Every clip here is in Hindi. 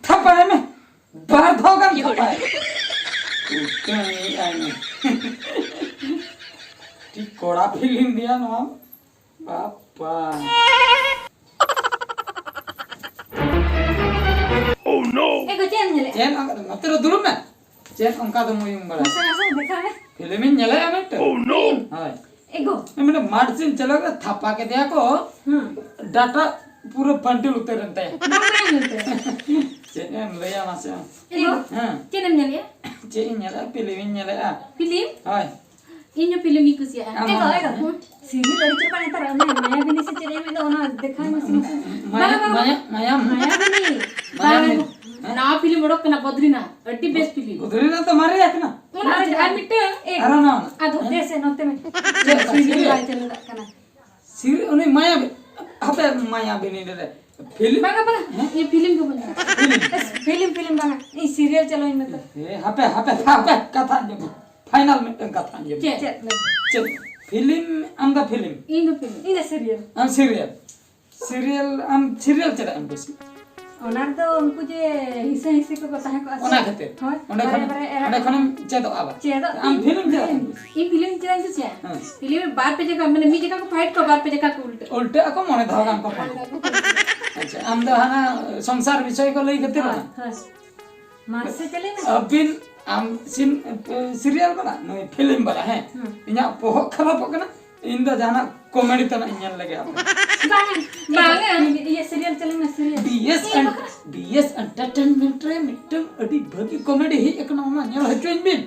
थप्पड़ में बार धोगा थप्पड़ उसके नहीं आएंगे ठीक कोड़ा फिल्म दिया ना बापा Oh no! Ego jangan nyelek. चैन मत रो दूर में चैन उनका तो मुझे बड़ा Masa देखा है? फिल्म में nyala है मत Oh no! हाय Ego. मैंने मार्चिन चलोगे थप्पा के दिया को डाटा पूरा बंडल उतर रहता है Mana yang itu? चैन लिया मासे Ego. हाँ Jangan nyelek. चैन nyala film nyala ah Film? हाय Ini film itu sih. Ego, ego. Sini lagi cepat ntar Maya bini se cere में तो ना देखा है मशीन से. माया माया माया Maya bini. Maya ना फिल्म उड़क ना बद्रीना. अड्डी बेस्ट फिल्म. उधर ना तो मारे जाते ना ना admit अरे ना Aduh, desa nanti में. serial. Serial channel kana. सिर उन्हें माया अबे माया भी नहीं दे film Bangga bangga. Ini film ke punya? Film bangga. Ini serial चलो इनमें तो. हपे हपे हपे कथा जो फाइनल में कथा जो Cek. चल फिल्म हम the film Ini film. Ini serial. हम सीरियल सीरियल हम सीरियल चला हम बस Onar tuh उनको जे हिस्से को कथा है को ओना खातिर ओने खन चेतो आबा हम फिल्म चला ये फिल्म चला तो छे हां फिल्म में बार पे जगह मैंने मी जगह को फाइट को बार पे जगह को उल्टे उल्टे ako मने धागा को अच्छा हम द हाना संसार विषय को लई खातिर ना हां मास से चले ना अबिन हम सीरियल बना नहीं फिल्म बना है इना पोह खराब होगा ना इन द जाना कॉमेडी तो नहीं लगे आप बांगा ये सीरियल चले ना सीरियल बीएस एंटरटेनमेंट रे मिटम अडी भगी कॉमेडी ही एक ना ना न्याल हचोइन बिन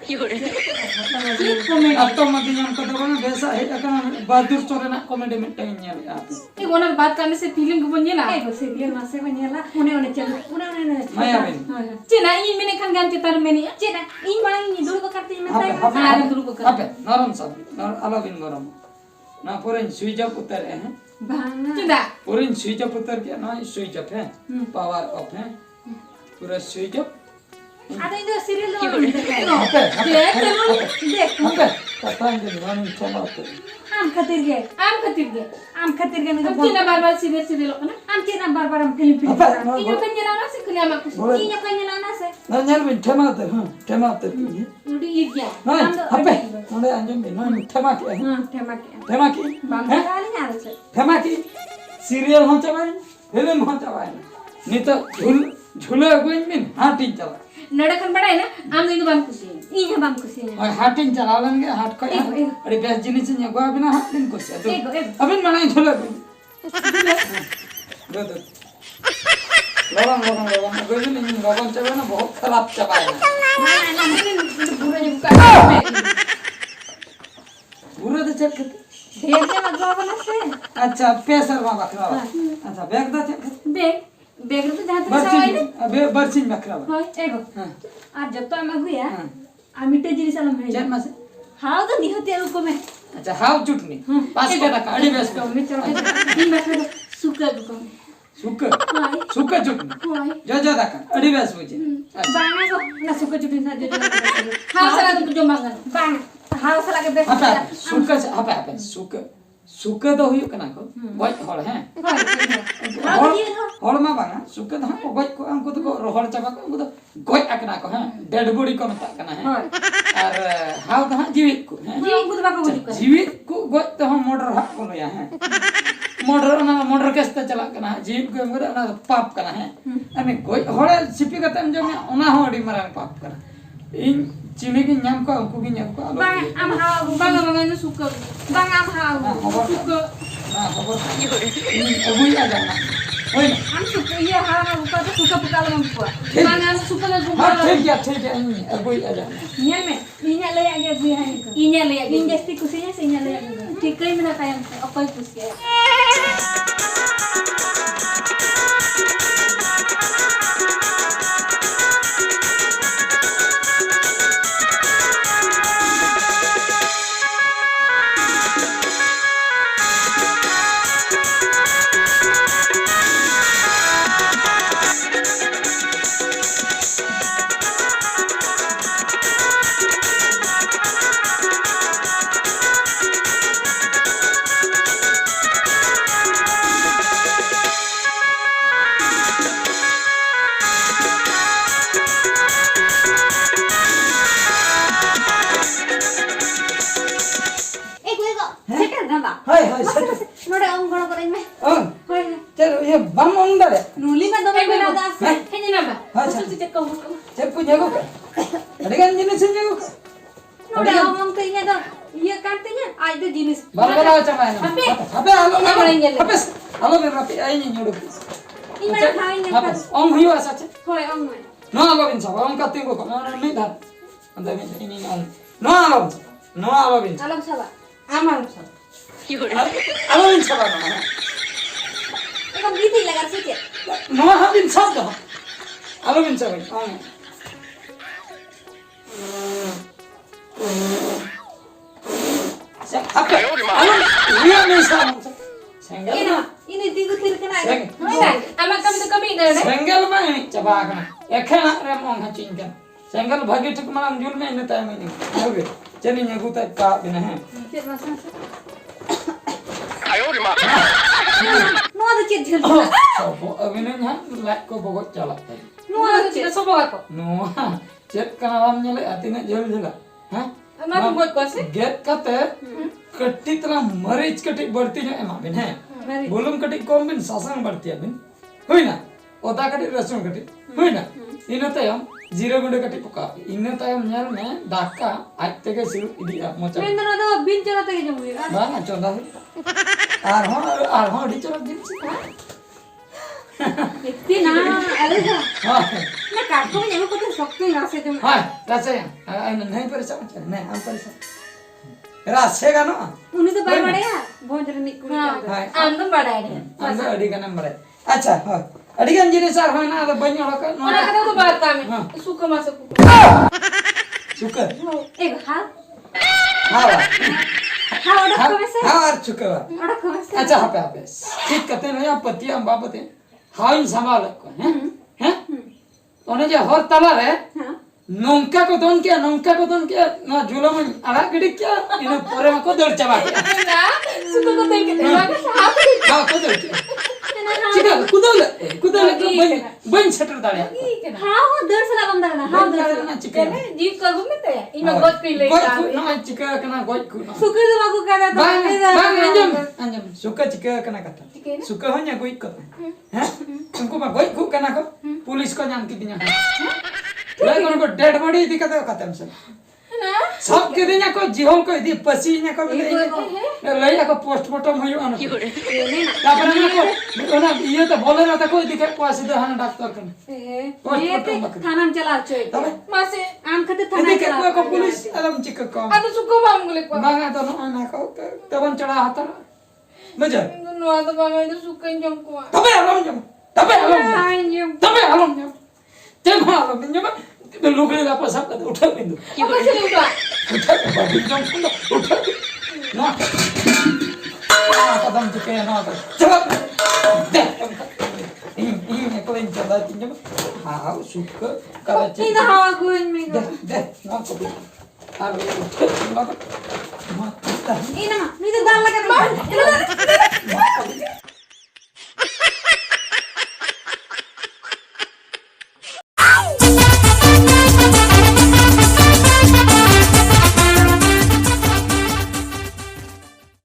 कॉमेडी अब तो मत नियम को तो ना वैसा है एक ना बहादुर चोरे ना कॉमेडी में टेन न्याल आप ये ओनर बात करने से फीलिंग को बनिए ना ए सीरियल मासे बनिए ना उन्हें चल उन्हें माया बिन चेना ये मैंने खान गान के तार मैंने चेना इन बड़ा ये दूर को करते मैं ताई हां दूर को कर अबे नरम सब नर अला बिन गरम ना पूरे स्विच ऑफ उतर है बांगा चुदा पूरे स्विच ऑफ उतर के ना स्विच ऑफ है पावर ऑफ है पूरा switch off ada itu serial देख कथा के निवारण चलाते आम खातिर के मेरे चीना बार-बार सीरियल ना आम चीना बार-बार हम फिल्म इयो कन्या ना से खुले आमा कुछ इयो कन्या ना से ना न्याल बिन ठेमाते उडी इडिया ना अबे ओने अंजम बिन ना ठेमाके हां ठेमाके बांगा वाली ना से ठेमाकी सीरियल हम चलाए फिल्म हम चलाए नहीं तो झूले गोइन बिन हाटी चला नड़कन बड़ा है ना आम दिन बाम खुशी इयो बाम खुशी और हाटिंग चला लेंगे हाट को अरे बेस जिनिस ने गवा बिना हाटिंग को से अबिन मनाई झूले दो लोगन गोइन इन लोगन चबे ना बहुत खराब चबाए ना बुरा जो का बुरा तो चल ढेर से मत बना से अच्छा पेसर मा बखरा अच्छा बैग दा चल बेगर तो जहां तक सवाई ने अबे बरसिन बखरा हां एगो आज जब तो हम गुया आमिटे जिनी साला में चल मासे हां तो नहीं होते रुको में अच्छा हाउ चुटनी पास के का अड़ी बेस को में चलो तीन बैठे सुका रुको सुका चुटनी जो दाका अड़ी बेस मुझे बांगा को ना सुका चुटनी ना जो हां साला तो जो मांगन बांगा हां साला के बेस सुका हपे सुका तो हुई कना को गoj हol है हol मा बांगा सुका तो हम गoj को हमको तो रोहल चाबा को हमको तो गoj akna को है डेड बॉडी को मता कना है और हाउ तो जीवित को है जीवित को बाको बुझ जीवित को गoj तो हम मर्डर हा को लिया है मर्डर केस तो चला कना है जीवित को हमको ना पाप कना है अने गoj हol सिपी कतम जो में ओना हो अडी मारांग पाप कना इन चिमी की नाम को हमको की नाम को बांगा am हाउ बांगा ने सुका बांगा am हाउ सुका हां खबर अबुई आ जाना ओए हम सुका ये हां ना ऊपर तो सुका पका लम को बांगा सुका ले सुका हां ठीक है अबुई आ जाना nyal me inya le age gue hai ko inya le age ingesti kusinya se inya le age ठीक है मेरा टाइम अकोई कुछ है das. Ini nama. Masuk si cekau. Cepu jago ka. Adigan jenis jago ka. Udah ngomong tanya dong. Iya katanya ada jenis. Bala coba ini. Apa halo apa? Halo rapi ini nyuruh. Ini mana kawin yang kan? Om hiu asace. Hoi om mana? No alo bin sab. Om kating ko na ni dah. Anda ini om. No alo. No alo bin. Alam sabar. Amal sabar. Alo bin sab na. Ikaw gitu lagar sih ya? No ha bin sab dah. Alo bin sab. Om. Apa? Alo. Dia ni sab. Senggel. Ini tiga kena. Amak kami tu kami dah. Senggel mah ini coba kana. Ekhana remong hacingkan. Senggel bagi tuk malam jul में ini time ini. Oke. Jadi nyagu tak ka bina है. No ada cit jil. So अभी नहीं है लाइक को बहुत चला. No ada cit. Kita sobo aku. No. Chat kana ram nyale atina jul jula. हाँ? Amak tu buat kuasa. Get kate कट्टी तरह मरीज कट्टी बढ़ती है एमा बिन है. बोलूं कट्टी कम बिन सासंग बढ़ती है बिन. हुई ना? ओदा कट्टी रसून कट्टी. हुई ना? इन्हें तायम जीरो गुंडे कट्टी पुका. इन्हें तायम न्याल में डाका आते के सिर इदी mocha. Ini ada bin cara tak jamu ya? बाना चौदा है. आर हो डिचर दिन से. Itu na, ada tak? हाँ Na kartu ni aku tu sakti rasa tu. हाँ रासे नहीं परेशान नहीं हम परेशान. रासे का ना. Uni tu bayi mana ya? बहुत जरूरी कुड़ी हाँ Andam badai ni. अंदर अड़ी का नंबर है. अच्छा हाँ अड़ी का इंजीनियर सर है ना तो बन्नी वाला का. Mana kata tu bahat kami. Suka masuk. शुक्र. Eh, hal? हाँ Hal ada kau mesti? हाँ और शुक्र. Ada kau mesti? अच्छा हाँ पे आप ठीक कहते हैं या पति हम बाप होते हैं हाँ इन संभाल को हैं हैं उन्हें जो हर तलार है हाँ. नौका को दोन क्या ना झूला में आड़ा गिड़ी क्या इन्हें पूरे में को दौड़ चबा क्या Na, suka kau tengok kita. Maka sahab. हाँ को दौड़ क्या चिका कुदल बन छटर दाड़िया हाँ वो दर से लागम दर ना. हाँ बन दर दाड़िया से. ना चिका Jiu kau mete ya. Ima got pilih गोई kami. कु ना चिका कना गोई कु ना Suka tu aku kata tu. bang anjam suka चिका कना कता suka hanya गोई को हैं तुमको मैं गोई कु कना को पुलिस को जान की दिया लगे उनको डेड बॉडी दिखा तो खत्म से Na. सब के दिन को जीवन को दी पसी ने को ले को पोस्टमार्टम हुई अन तापर ना को ना ये तो बोले ना तो कोई दिखे पास दे हन डॉक्टर कन ये ते थाना में चला चोय. तबे Masih. आम खाते थाना में दिखे चला. को पुलिस अलम चिक को Ada suka bang boleh kuat. मांगा तो ना को तबन चढ़ा हाथ मजा No ada bang itu suka yang kuat. तबे अलम जम तबे अलम Anjing. तबे अलम जम ते मालूम जम तो लोग ले वापस सब उठा बिंदु Apa sih udah? उठा बाबू जम उठा ना कदम चुके ना चलो दे ini ko len chada tinjam ha suk kara Ini hawa aku ini. deh na ko bi ar ma Ini mah, ini tu dah lagan.